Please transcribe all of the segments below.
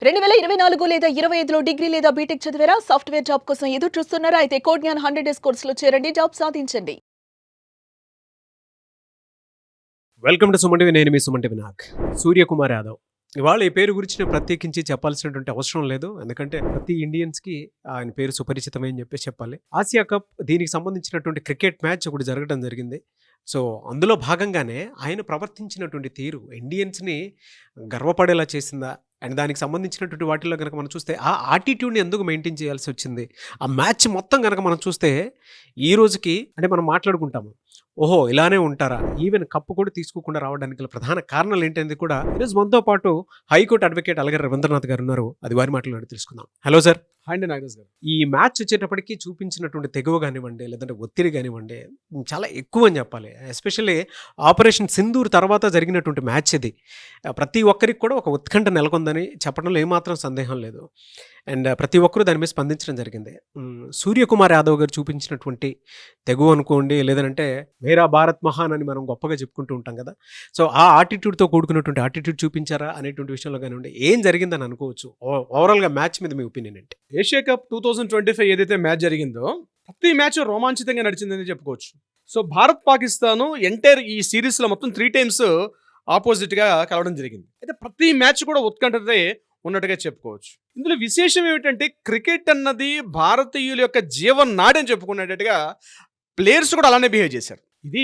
2024 లేదా 25లో డిగ్రీ లేదా బీటెక్ చదివారా? సాఫ్ట్‌వేర్ జాబ్ కోసం ఎదురు చూస్తున్నారా? అయితే కోడ్ జ్ఞాన్ 100 డేస్ కోర్సులో చేరండి. జాబ్ సాధించండి. Welcome to Suman TV. నేను మీ సుమన్ టీవీ నాగ్. సూర్యకుమార్ యాదవ్. ఇవాళ ఈ పేరు గురించి నేను ప్రత్యేకించి చెప్పాల్సినటువంటి అవసరం లేదు. ఎందుకంటే ప్రతి ఇండియన్స్‌కి ఆయన పేరు సుపరిచితమే అని చెప్పేసి చెప్పాలి. ఆసియా కప్ దీనికి సంబంధించినటువంటి క్రికెట్ మ్యాచ్ ఒకటి జరగడం జరిగింది. సో, అందులో భాగంగానే ఆయన ప్రవర్తించినటువంటి తీరు ఇండియన్స్‌ని గర్వపడేలా చేసిందా? అండ్ దానికి సంబంధించినటువంటి వాటిల్లో గనక మనం చూస్తే ఆ యాటిట్యూడ్‌ని ఎందుకు మెయింటైన్ చేయాల్సి వచ్చింది? ఆ మ్యాచ్ మొత్తం గనక మనం చూస్తే ఈ రోజుకి అంటే మనం మాట్లాడుకుంటాము. ఓహో! ఇలానే ఉంటారా? ఈవెన్ కప్ కూడా తీసుకోకుండా రావడానికి గల ప్రధాన కారణాలు ఏంటనేది కూడా ఈరోజు మనతో పాటు హైకోర్టు అడ్వకేట్ అలగారి రవీంద్రనాథ్ గారు ఉన్నారు. అది వారి మాటల్లో అడిగి తెలుసుకుందాం. Hello sir. హాయ్ అండి నాగరాజ్ గారు. ఈ మ్యాచ్ వచ్చేటప్పటికి చూపించినటువంటి తెగువ కానివ్వండి, లేదంటే ఒత్తిడి కానివ్వండి, చాలా ఎక్కువ అని చెప్పాలి. ఎస్పెషల్లీ ఆపరేషన్ సింధూర్ తర్వాత జరిగినటువంటి మ్యాచ్ ఇది. ప్రతి ఒక్కరికి కూడా ఒక ఉత్కంఠ నెలకొందని చెప్పడంలో ఏమాత్రం సందేహం లేదు. అండ్ ప్రతి ఒక్కరూ దాని మీద స్పందించడం జరిగింది. సూర్యకుమార్ యాదవ్ గారు చూపించినటువంటి తెగువ అనుకోండి, లేదంటే మేరా భారత్ మహాన్ అని మనం గొప్పగా చెప్పుకుంటూ ఉంటాం కదా. సో ఆ ఆటిట్యూడ్తో కూడుకున్నటువంటి ఆటిట్యూడ్ చూపించారా అనేటువంటి విషయంలో కానివ్వండి, ఏం జరిగిందని అనుకోవచ్చు? ఓవరాల్గా మ్యాచ్ మీద మీ ఒపీనియన్ ఏంటి? ఏషియా కప్ 2025 ఏదైతే మ్యాచ్ జరిగిందో ప్రతి మ్యాచ్ రోమాంచితంగా నడిచిందని చెప్పుకోవచ్చు. సో భారత్ పాకిస్తాన్ ఎంటైర్ ఈ సిరీస్లో మొత్తం 3 టైమ్స్ ఆపోజిట్గా కలవడం జరిగింది. అయితే ప్రతి మ్యాచ్ కూడా ఉత్కంఠతే ఉన్నట్టుగా చెప్పుకోవచ్చు. ఇందులో విశేషం ఏమిటంటే క్రికెట్ అన్నది భారతీయుల యొక్క జీవనాడి అని చెప్పుకునేటట్టుగా ప్లేయర్స్ కూడా అలానే బిహేవ్ చేశారు. ఇది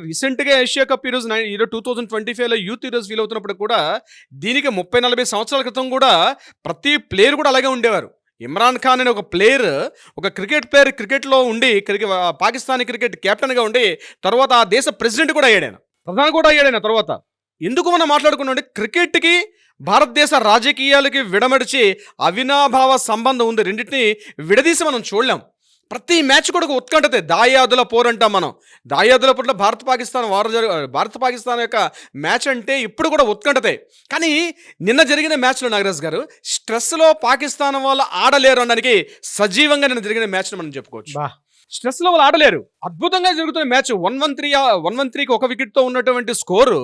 రీసెంట్గా ఏషియా కప్ ఈరోజు 2025లో యూత్ ఈరోజు ఫీల్ అవుతున్నప్పుడు కూడా దీనికి 30-40 సంవత్సరాల క్రితం కూడా ప్రతి ప్లేయర్ కూడా అలాగే ఉండేవారు. ఇమ్రాన్ ఖాన్ అనే ఒక ప్లేయర్, ఒక క్రికెట్ ప్లేయర్ క్రికెట్లో ఉండి పాకిస్తానీ క్రికెట్ కెప్టెన్గా ఉండి తర్వాత ఆ దేశ ప్రెసిడెంట్ కూడా అయ్యాడు, ప్రధాని కూడా అయ్యాడు. తర్వాత ఎందుకు మనం మాట్లాడుకున్నాం, క్రికెట్కి భారతదేశ రాజకీయాలకి విడమడిచి అవినాభావ సంబంధం ఉంది. రెండింటిని విడదీసి మనం చూడలేం. ప్రతి మ్యాచ్ కూడా ఒక ఉత్కంఠతే. దాయాదుల పోరంటాం మనం. దాయాదుల పోరులో భారత్ పాకిస్తాన్ యొక్క మ్యాచ్ అంటే ఇప్పుడు కూడా ఉత్కంఠతే. కానీ నిన్న జరిగిన మ్యాచ్లో నాగరాజ్ గారు స్ట్రెస్లో పాకిస్తాన్ వాళ్ళు ఆడలేరు అనడానికి సజీవంగా నిన్న జరిగిన మ్యాచ్ని మనం చెప్పుకోవచ్చు. స్ట్రెస్లో వాళ్ళు ఆడలేరు. అద్భుతంగా జరుగుతున్న మ్యాచ్ 113కి ఒక వికెట్తో ఉన్నటువంటి స్కోరు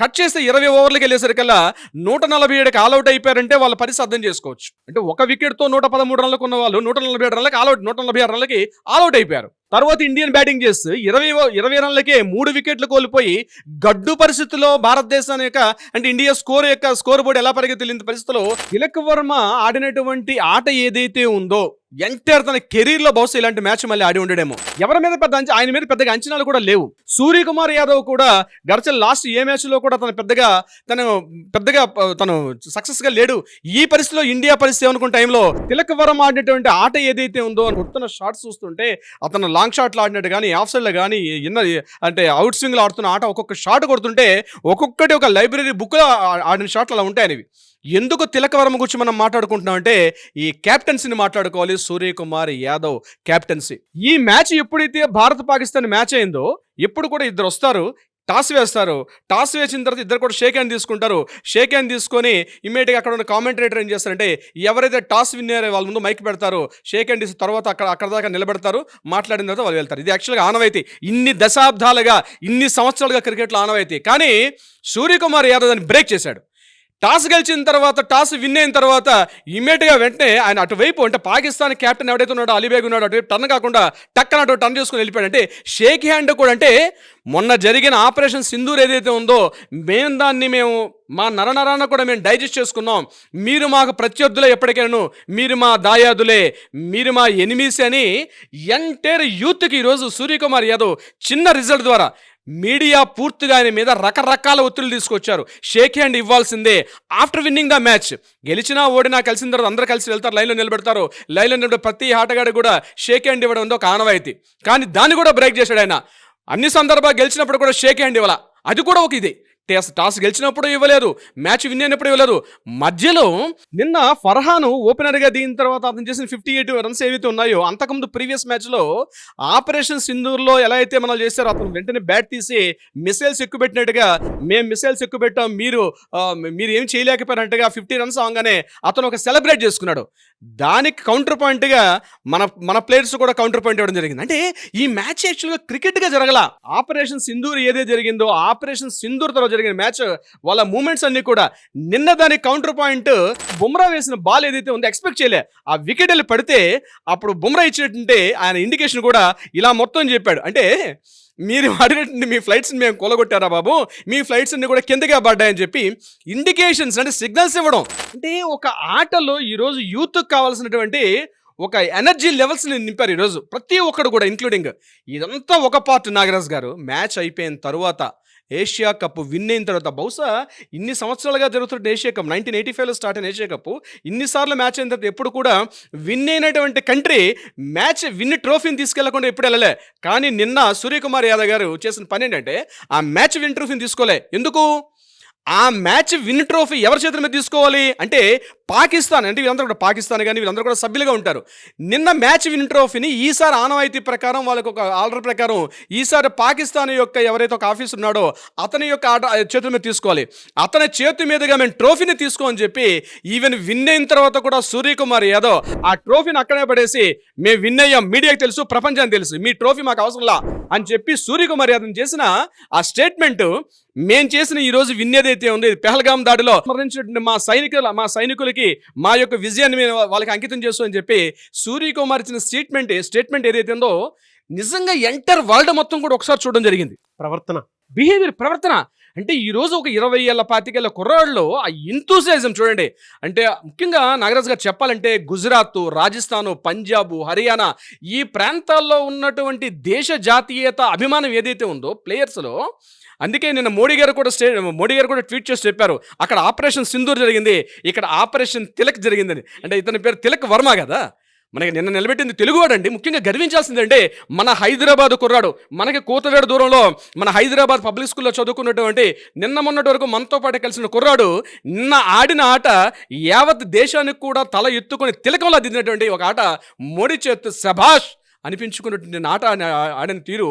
కట్ చేస్తే 20 ఓవర్లకి వెళ్ళేసరికల్లా 147కి ఆల్అౌట్ అయిపోయారంటే వాళ్ళ పరిస్థితి అర్థం చేసుకోవచ్చు. అంటే ఒక వికెట్తో 113 రన్లకు ఉన్న వాళ్ళు 147 రన్లకి ఆల్అౌట్, 146 రన్లకి ఆల్అౌట్ అయిపోయారు. తర్వాత ఇండియన్ బ్యాటింగ్ చేసి 20 రన్లకే 3 వికెట్లు కోల్పోయి గడ్డు పరిస్థితుల్లో భారతదేశం యొక్క అంటే ఇండియా స్కోర్ బోర్డు ఎలా పరిగెత్తిన పరిస్థితుల్లో తిలక్ వర్మ ఆడినటువంటి ఆట ఏదైతే ఉందో ఎంటైర్ తన కెరీర్లో బహుశా ఇలాంటి మ్యాచ్ మళ్ళీ ఆడి ఉండడేమో. ఎవరి మీద ఆయన మీద పెద్దగా అంచనాలు కూడా లేవు. సూర్యకుమార్ యాదవ్ కూడా గడిచిన లాస్ట్ ఏ మ్యాచ్లో కూడా తను సక్సెస్గా లేడు. ఈ పరిస్థితిలో ఇండియా పరిస్థితి ఏమనుకున్న టైంలో తిలక్ వర్మ ఆడినటువంటి ఆట ఏదైతే ఉందో కొడుతున్న షాట్స్ చూస్తుంటే అతను లాంగ్ షాట్లు ఆడినట్టు కానీ ఆఫ్ సైడ్లో కానీ అవుట్ స్వింగ్లో ఆడుతున్న ఆట ఒక్కొక్క షాట్ కొడుతుంటే ఒక్కొక్కటి ఒక లైబ్రరీ బుక్లో ఆడిన షాట్లు అలా ఉంటాయి అనేవి. ఎందుకు తిలక్ వర్మ గురించి మనం మాట్లాడుకుంటున్నాం అంటే ఈ క్యాప్టెన్సీని మాట్లాడుకోవాలి. సూర్యకుమార్ యాదవ్ క్యాప్టెన్సీ. ఈ మ్యాచ్ ఎప్పుడైతే భారత్ పాకిస్తాన్ మ్యాచ్ అయిందో ఎప్పుడు కూడా ఇద్దరు వస్తారు, టాస్ వేస్తారు. టాస్ వేసిన తర్వాత ఇద్దరు కూడా షేక్ హ్యాండ్ తీసుకుంటారు. షేక్ హ్యాండ్ తీసుకొని ఇమ్మీడియట్గా అక్కడ ఉన్న కామెంటరేటర్ ఏం చేస్తారంటే ఎవరైతే టాస్ విన్నారో వాళ్ళ ముందు మైక్ పెడతారు. షేక్ హ్యాండ్ తీసిన తర్వాత అక్కడ దాకా నిలబెడతారు. మాట్లాడిన తర్వాత వాళ్ళు వెళ్తారు. ఇది యాక్చువల్గా ఆనవాయితీ. ఇన్ని దశాబ్దాలుగా ఇన్ని సంవత్సరాలుగా క్రికెట్లో ఆనవాయితీ. కానీ సూర్యకుమార్ యాదవ్ దాన్ని బ్రేక్ చేశాడు. టాస్ గెలిచిన తర్వాత, టాస్ విన్ అయిన తర్వాత ఇమ్మీడియట్గా వెంటనే ఆయన అటువైపు అంటే పాకిస్తాన్ కెప్టెన్ ఎవడైతే ఉన్నాడో అలీబేగ్ ఉన్నాడో అటువైపు టర్న్ కాకుండా టక్కన అటు టర్న్ చేసుకుని వెళ్ళిపోయాడు. అంటే షేక్ హ్యాండ్ కూడా అంటే మొన్న జరిగిన ఆపరేషన్ సింధూర్ ఏదైతే ఉందో మేము మా నరనరాన కూడా మేము డైజెస్ట్ చేసుకున్నాం. మీరు మాకు ప్రత్యర్థులే, ఎప్పటికైనా మీరు మా దాయాదులే, మీరు మా ఎనిమీస్ అని ఎంటైర్ యూత్కి ఈరోజు సూర్యకుమార్ యాదవ్ చిన్న రిజల్ట్ ద్వారా మీడియా పూర్తిగా ఆయన మీద రకరకాల ఒత్తిళ్లు తీసుకొచ్చారు. షేక్ హ్యాండ్ ఇవ్వాల్సిందే ఆఫ్టర్ విన్నింగ్ ద మ్యాచ్. గెలిచినా ఓడినా కలిసిన తర్వాత అందరూ కలిసి వెళ్తారు, లైన్లో నిలబెడతారు. లైన్లో నిలబెట్టే ప్రతి ఆటగాడు కూడా షేక్ హ్యాండ్ ఇవ్వడం ఒక ఆనవాయితీ. కానీ దాన్ని కూడా బ్రేక్ చేశాడు ఆయన. అన్ని సందర్భాలు గెలిచినప్పుడు కూడా షేక్ హ్యాండ్ ఇవ్వాల. అది కూడా ఒక ఇది. టాస్ గెలిచినప్పుడు ఇవ్వలేదు, మ్యాచ్ విన్ అయినప్పుడు ఇవ్వలేదు. మధ్యలో నిన్న ఫర్హాన్ ఓపెనర్గా దిగిన తర్వాత అతను చేసిన 58 రన్స్ ఏవైతే ఉన్నాయో అంతకుముందు ప్రీవియస్ మ్యాచ్లో ఆపరేషన్ సింధూర్లో ఎలా అయితే మనం చేశారో అతను వెంటనే బ్యాట్ తీసి మిసైల్స్ ఎక్కుపెట్టినట్టుగా మేము మిసైల్స్ ఎక్కుపెట్టాం, మీరు ఏం చేయలేకపోయినట్టుగా 50 రన్స్ అవగానే అతను ఒక సెలబ్రేట్ చేసుకున్నాడు. దానికి కౌంటర్ పాయింట్గా మన ప్లేయర్స్ కూడా కౌంటర్ పాయింట్ ఇవ్వడం జరిగింది. అంటే ఈ మ్యాచ్ యాక్చువల్గా క్రికెట్గా జరగల. ఆపరేషన్ సింధూర్ ఏదైతే జరిగిందో ఆపరేషన్ సింధూర్ తర్వాత జరిగిన మ్యాచ్ వాళ్ళ మూమెంట్స్ అన్ని కూడా నిన్న దాని కౌంటర్ పాయింట్ బుమ్రా వేసిన బాల్ ఏదైతే ఉందో ఎక్స్పెక్ట్ చేయలే. ఆ వికెట్ వెళ్ళి పడితే అప్పుడు బుమ్రా ఇచ్చినట్టుంటే ఆయన ఇండికేషన్ కూడా ఇలా మొత్తం చెప్పాడు. అంటే మీరు అడిగినట్టు మీ ఫ్లైట్స్ని మేము కొలగొట్టారా బాబు, మీ ఫ్లైట్స్ అన్ని కూడా కిందగా పడ్డాయని చెప్పి ఇండికేషన్స్ అంటే సిగ్నల్స్ ఇవ్వడం. అంటే ఒక ఆటలో ఈరోజు యూత్కి కావాల్సినటువంటి ఒక ఎనర్జీ లెవెల్స్ని నింపారు ఈరోజు ప్రతి ఒక్కడు కూడా, ఇంక్లూడింగ్ ఇదంతా ఒక పార్ట్. నాగరాజ్ గారు మ్యాచ్ అయిపోయిన తర్వాత ఏషియా కప్ విన్ అయిన తర్వాత, బహుశా ఇన్ని సంవత్సరాలుగా జరుగుతున్న ఏషియా కప్ 1985లో స్టార్ట్ అయిన ఏషియా కప్ ఇన్నిసార్లు మ్యాచ్ అయిన తర్వాత ఎప్పుడు కూడా విన్ అయినటువంటి కంట్రీ మ్యాచ్ విన్ ట్రోఫీని తీసుకెళ్లకుండా ఎప్పుడు వెళ్ళలే. కానీ నిన్న సూర్యకుమార్ యాదవ్ గారు చేసిన పని ఏంటంటే ఆ మ్యాచ్ విన్ ట్రోఫీని తీసుకోలే. ఎందుకు? ఆ మ్యాచ్ విన్ ట్రోఫీ ఎవరి చేతుల మీద తీసుకోవాలి అంటే పాకిస్తాన్, అంటే వీళ్ళందరూ కూడా పాకిస్తాన్ కానీ వీళ్ళందరూ కూడా సభ్యులుగా ఉంటారు. నిన్న మ్యాచ్ విన్ ట్రోఫీని ఈసారి ఆనవాయితీ ప్రకారం వాళ్ళకి ఒక ఆర్డర్ ప్రకారం ఈసారి పాకిస్తాన్ యొక్క ఎవరైతే ఒక ఆఫీసర్ ఉన్నాడో అతని యొక్క చేతుల మీద తీసుకోవాలి. అతని చేతి మీదుగా మేము ట్రోఫీని తీసుకోమని చెప్పి ఈవెన్ విన్ అయిన తర్వాత కూడా సూర్యకుమార్ యాదవ్ ఆ ట్రోఫీని అక్కడే పడేసి మేము విన్ అయ్యాం, మీడియాకి తెలుసు, ప్రపంచానికి తెలుసు, మీ ట్రోఫీ మాకు అవసరంలా అని చెప్పి సూర్యకుమార్ యాదవ్ చేసిన ఆ స్టేట్మెంట్, మేము చేసిన ఈ రోజు విన్ ఏదైతే ఉంది పెహల్గాం దాడిలో మరణించినటువంటి మా సైనికులకి మా యొక్క విజయాన్ని మేము వాళ్ళకి అంకితం చేస్తామని చెప్పి సూర్యకుమార్ ఇచ్చిన స్టేట్మెంట్ ఏదైతే ఉందో నిజంగా ఎంటర్ వరల్డ్ మొత్తం కూడా ఒకసారి చూడడం జరిగింది. ప్రవర్తన అంటే ఈ రోజు ఒక 20 ఏళ్ళ 25 ఏళ్ళ కుర్రాళ్ళు ఆ ఎంతూసియాజం చూడండి. అంటే ముఖ్యంగా నాగరాజు గారు చెప్పాలంటే గుజరాత్, రాజస్థాన్, పంజాబ్, హర్యానా ఈ ప్రాంతాల్లో ఉన్నటువంటి దేశ జాతీయత అభిమానం ఏదైతే ఉందో ప్లేయర్స్లో, అందుకే నిన్న మోడీ గారు కూడా ట్వీట్ చేసి చెప్పారు అక్కడ ఆపరేషన్ సింధూర్ జరిగింది, ఇక్కడ ఆపరేషన్ తిలక్ జరిగిందని. అంటే ఇతని పేరు తిలక్ వర్మ కదా. మనకి నిన్న నిలబెట్టింది తెలుగువాడండి. ముఖ్యంగా గర్వించాల్సిందంటే మన హైదరాబాద్ కుర్రాడు, మనకి కూతవేడు దూరంలో మన హైదరాబాద్ పబ్లిక్ స్కూల్లో చదువుకున్నటువంటి నిన్న మొన్నటి వరకు మనతో పాటు కలిసిన కుర్రాడు నిన్న ఆడిన ఆట యావత్ దేశానికి కూడా తల ఎత్తుకొని తిలకంలో దిద్దినటువంటి ఒక ఆట. మోడీ చేతు శభాష్ అనిపించుకున్నటువంటి ఆట ఆడిన తీరు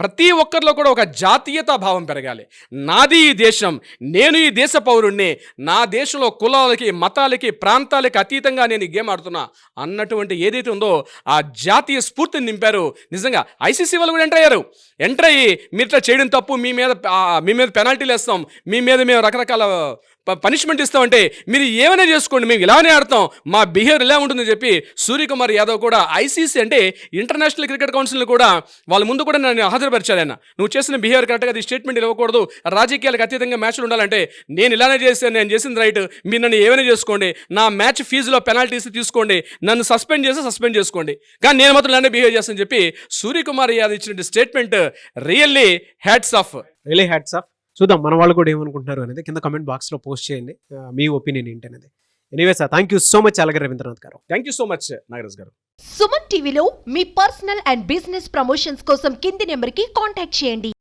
ప్రతి ఒక్కరిలో కూడా ఒక జాతీయతా భావం పెరగాలి. నాది ఈ దేశం, నేను ఈ దేశ పౌరుణ్ణి, నా దేశంలో కులాలకి మతాలకి ప్రాంతాలకి అతీతంగా నేను ఈ గేమ్ ఆడుతున్నా అన్నటువంటి ఏదైతే ఉందో ఆ జాతీయ స్ఫూర్తిని నింపారు. నిజంగా ఐసీసీ వాళ్ళు కూడా ఎంటర్ అయ్యి మీరు ఇట్లా చేయడం తప్పు, మీ మీద పెనాల్టీలు వేస్తాం, మీ మీద మేము రకరకాల పనిష్మెంట్ ఇస్తామంటే మీరు ఏమైనా చేసుకోండి, మేము ఇలానే ఆడతాం, మా బిహేవియర్ ఇలా ఉంటుందని చెప్పి సూర్యకుమార్ యాదవ్ కూడా ఐసీసీ అంటే ఇంటర్నేషనల్ క్రికెట్ కౌన్సిల్ని కూడా వాళ్ళ ముందు కూడా నన్ను హాజరుపరిచారు. ఆయన నువ్వు చేసిన బిహేవియర్ కరెక్ట్గా అది స్టేట్మెంట్ ఇవ్వకూడదు, రాజకీయాలకు అతీతంగా మ్యాచ్లు ఉండాలంటే నేను ఇలానే చేశాను, నేను చేసింది రైట్, మీరు నన్ను ఏమైనా చేసుకోండి, నా మ్యాచ్ ఫీజులో పెనాల్టీస్ తీసుకోండి, నన్ను సస్పెండ్ చేసుకోండి, కానీ నేను మాత్రం ఇలానే బిహేవ్ చేస్తానని చెప్పి సూర్యకుమార్ యాదవ్ ఇచ్చిన స్టేట్మెంట్ రియల్లీ హ్యాట్స్ ఆఫ్. చూద్దాం మన వాళ్ళు కూడా ఏమనుకుంటున్నారు అనేది కింద కమెంట్ బాక్స్లో పోస్ట్ చేయండి, మీ ఒపీనియన్ ఏంటి అనేది. Anyway sir, thank you so much అలాగే రవీంద్రనాథ్ గారు. Thank you so much Nagaraj గారు. సుమన్ టీవీలో మీ పర్సనల్ అండ్ బిజినెస్ ప్రమోషన్స్ కోసం కింది నెంబర్కి కాంటాక్ట్ చేయండి.